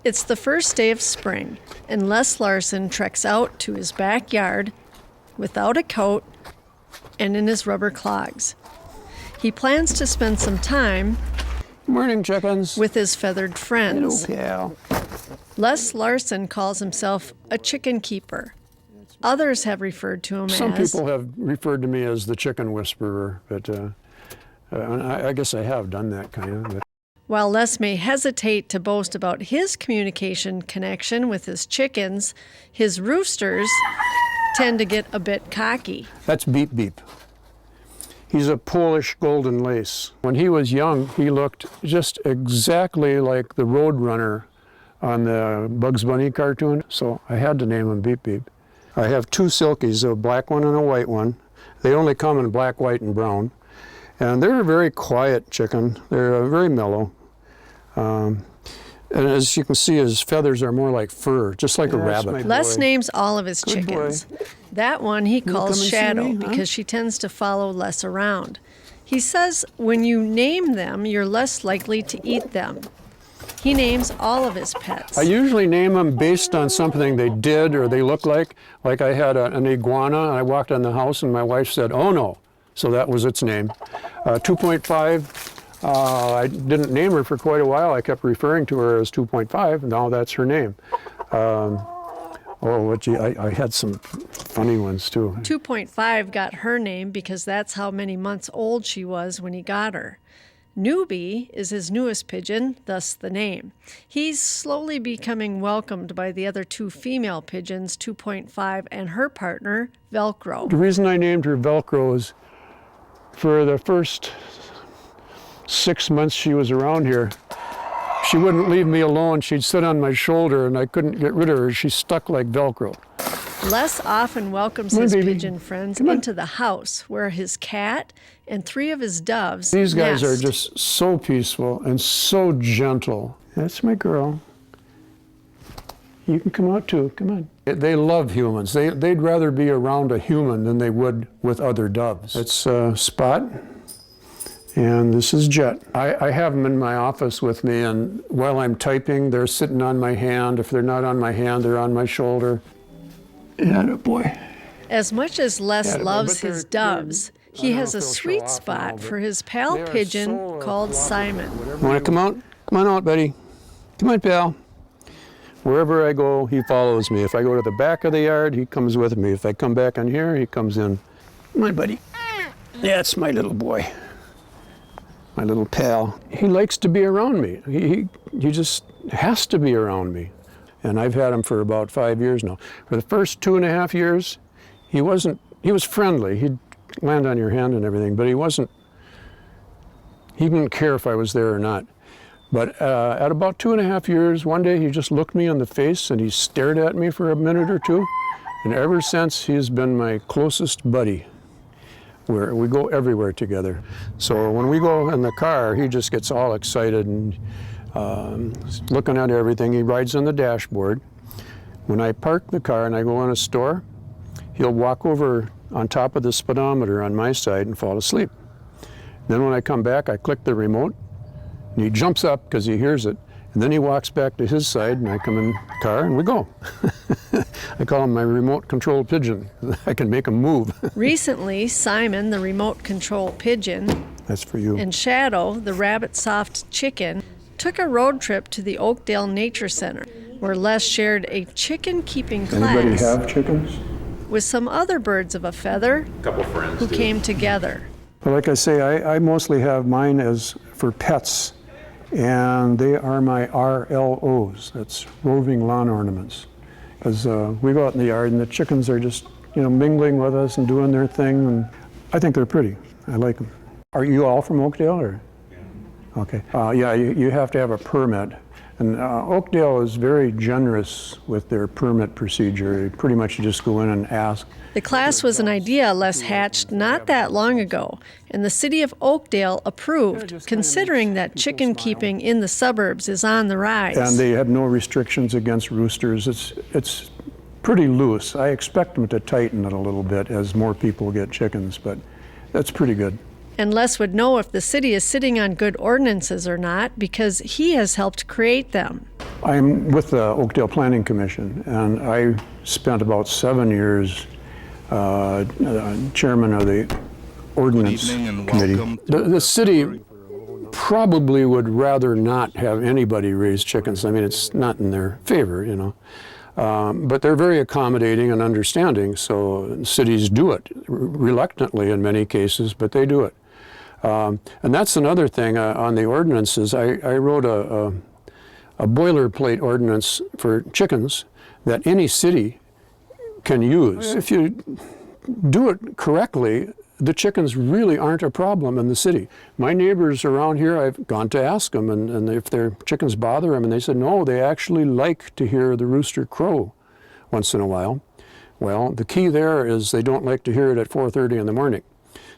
It's the first day of spring, and Les Larson treks out to his backyard without a coat and in his rubber clogs. He plans to spend some time Morning, chickens. with his feathered friends. Hello, pal. Les Larson calls himself a chicken keeper. Others have referred to him Some as... people have referred to me as the chicken whisperer, but I guess I have done that kind of. But While Les may hesitate to boast about his communication connection with his chickens, his roosters tend to get a bit cocky. that's Beep Beep. He's a Polish golden lace. When he was young, he looked just exactly like the Roadrunner on the Bugs Bunny cartoon, so I had to name him Beep Beep. I have two silkies, a black one and a white one. They only come in black, white, and brown. And they're a very quiet chicken. They're very mellow. And as you can see, his feathers are more like fur, just like a rabbit. Les names all of his Good chickens. boy. That one he come calls and see Shadow me, huh? because she tends to follow Les around. He says when you name them, you're less likely to eat them. He names all of his pets. I usually name them based on something they did or they look like. Like I had an iguana, and I walked in the house and my wife said, "Oh no," so that was its name. 2.5, I didn't name her for quite a while. I kept referring to her as 2.5, now that's her name. I had some funny ones too. 2.5 got her name because that's how many months old she was when he got her. Newbie is his newest pigeon, thus the name. He's slowly becoming welcomed by the other two female pigeons, 2.5 and her partner, Velcro. The reason I named her Velcro is for the first 6 months she was around here, she wouldn't leave me alone. She'd sit on my shoulder and I couldn't get rid of her. She stuck like Velcro. Les often welcomes Come on, his baby. pigeon friends Come on. into the house where his cat and 3 of his doves These guys are nest. just so peaceful and so gentle. That's my girl. You can come out too, come on. They love humans. They'd rather be around a human than they would with other doves. It's Spot, and this is Jet. I have them in my office with me, and while I'm typing, they're sitting on my hand. If they're not on my hand, they're on my shoulder. Yeah, boy. As much as Les Yeah, but loves they're- his doves, I he don't has know a if they'll show sweet off spot now, for but his pal they are pigeon so called cooperative. Simon. Want to come out? Come on out, buddy. Come on, pal. Wherever I go, he follows me. If I go to the back of the yard, he comes with me. If I come back in here, he comes in. Come on, buddy. That's my little boy. My little pal. He likes to be around me. He just has to be around me. And I've had him for about 5 years now. For the first 2.5 years, he was friendly. He'd land on your hand and everything, but he didn't care if I was there or not. But at about 2.5 years, one day he just looked me in the face and he stared at me for a minute or two. And ever since, he's been my closest buddy. We go everywhere together. So when we go in the car, he just gets all excited and looking at everything. He rides on the dashboard. When I park the car and I go in a store, he'll walk over on top of the speedometer on my side and fall asleep. Then when I come back, I click the remote, and he jumps up because he hears it, and then he walks back to his side, and I come in the car, and we go. I call him my remote-controlled pigeon. I can make him move. Recently, Simon, the remote control pigeon, That's for you. and Shadow, the rabbit-soft chicken, took a road trip to the Oakdale Nature Center, where Les shared a chicken-keeping Anybody class have chickens? with some other birds of a feather Couple friends who do. came together. Well, like I say, I mostly have mine as for pets, and they are my RLOs. That's roving lawn ornaments. Because we go out in the yard, and the chickens are just, mingling with us and doing their thing, and I think they're pretty. I like them. Are you all from Oakdale, or? Yeah. Okay. Yeah, you have to have a permit. And Oakdale is very generous with their permit procedure. Pretty much you just go in and ask. The class was an idea Les hatched not that long ago, and the city of Oakdale approved, considering that chicken keeping in the suburbs is on the rise. And they have no restrictions against roosters. It's pretty loose. I expect them to tighten it a little bit as more people get chickens, but that's pretty good. And Les would know if the city is sitting on good ordinances or not because he has helped create them. I'm with the Oakdale Planning Commission, and I spent about 7 years chairman of the Ordinance Committee. The city probably would rather not have anybody raise chickens. I mean, it's not in their favor, you know. But they're very accommodating and understanding, so cities do it, reluctantly in many cases, but they do it. And that's another thing on the ordinances. I wrote a boilerplate ordinance for chickens that any city can use. If you do it correctly, the chickens really aren't a problem in the city. My neighbors around here, I've gone to ask them, and if their chickens bother them, and they said, no, they actually like to hear the rooster crow once in a while. Well, the key there is they don't like to hear it at 4:30 in the morning.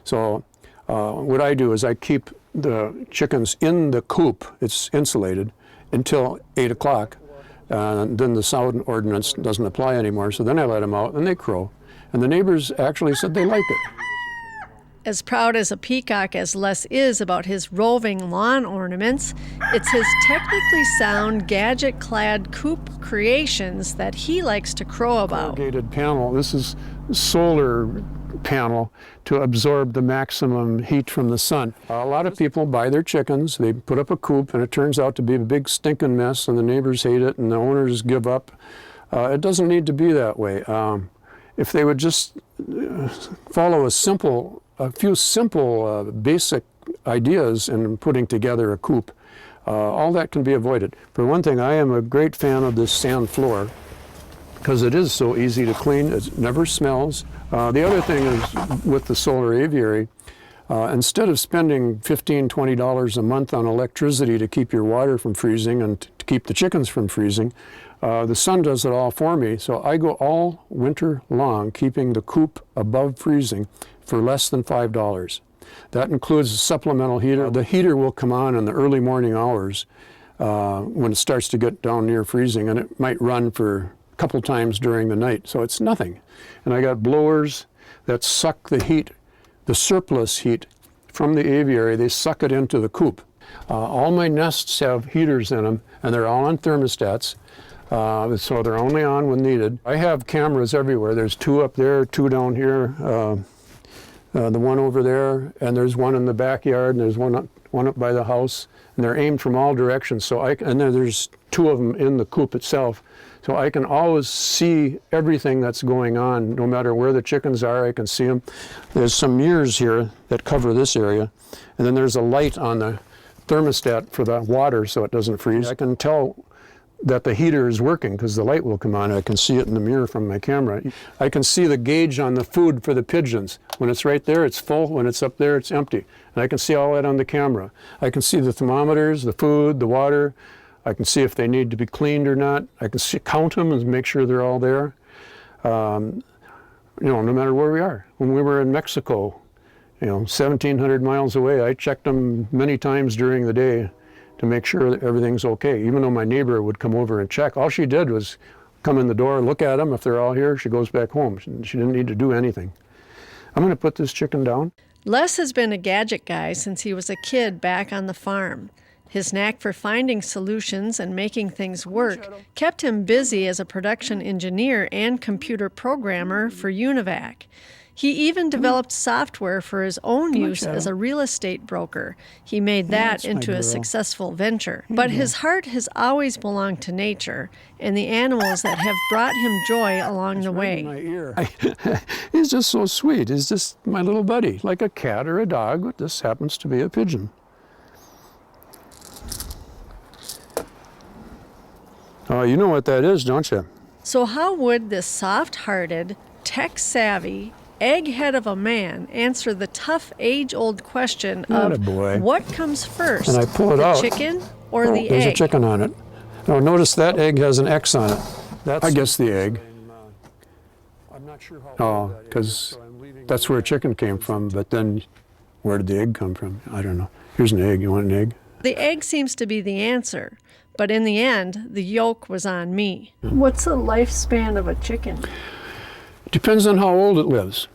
So what I do is I keep the chickens in the coop, it's insulated, until 8 o'clock. Then the sound ordinance doesn't apply anymore, so then I let them out and they crow. And the neighbors actually said they like it. As proud as a peacock as Les is about his roving lawn ornaments, it's his technically sound, gadget-clad coop creations that he likes to crow about. Corrugated panel. This is solar panel to absorb the maximum heat from the sun. A lot of people buy their chickens, they put up a coop, and it turns out to be a big stinking mess, and the neighbors hate it, and the owners give up. It doesn't need to be that way. If they would just follow a few simple basic ideas in putting together a coop, all that can be avoided. For one thing, I am a great fan of this sand floor because it is so easy to clean. It never smells. The other thing is with the solar aviary, instead of spending $15, $20 a month on electricity to keep your water from freezing and to keep the chickens from freezing, the sun does it all for me. So I go all winter long keeping the coop above freezing for less than $5. That includes a supplemental heater. The heater will come on in the early morning hours when it starts to get down near freezing, and it might run for a couple times during the night, so it's nothing. And I got blowers that suck the heat, the surplus heat from the aviary. They suck it into the coop. All my nests have heaters in them, and they're all on thermostats. So they're only on when needed. I have cameras everywhere. There's 2 up there, 2 down here, the one over there, and there's one in the backyard, and there's one up by the house, and they're aimed from all directions. So and then there's 2 of them in the coop itself. So I can always see everything that's going on, no matter where the chickens are, I can see them. There's some mirrors here that cover this area, and then there's a light on the thermostat for the water so it doesn't freeze. I can tell that the heater is working because the light will come on. I can see it in the mirror from my camera. I can see the gauge on the food for the pigeons. When it's right there, it's full. When it's up there, it's empty. And I can see all that on the camera. I can see the thermometers, the food, the water. I can see if they need to be cleaned or not. I can count them and make sure they're all there. No matter where we are. When we were in Mexico, 1,700 miles away, I checked them many times during the day to make sure that everything's okay. Even though my neighbor would come over and check, all she did was come in the door, look at them. If they're all here, she goes back home. She didn't need to do anything. I'm going to put this chicken down. Les has been a gadget guy since he was a kid back on the farm. His knack for finding solutions and making things work kept him busy as a production engineer and computer programmer for UNIVAC. He even developed software for his own use as a real estate broker. He made that into a successful venture. But his heart has always belonged to nature and the animals that have brought him joy along the way. He's just so sweet. He's just my little buddy, like a cat or a dog. This happens to be a pigeon. Oh, you know what that is, don't you? So how would this soft-hearted, tech-savvy, egghead of a man answer the tough age-old question of what comes first, and I pull it the out. Chicken or the egg? There's a chicken on it. Oh, notice that egg has an X on it. That's, I guess, the egg. I'm not sure how because that's where a chicken came from, but then where did the egg come from? I don't know. Here's an egg. You want an egg? The egg seems to be the answer, but in the end, the yolk was on me. What's the lifespan of a chicken? Depends on how old it lives.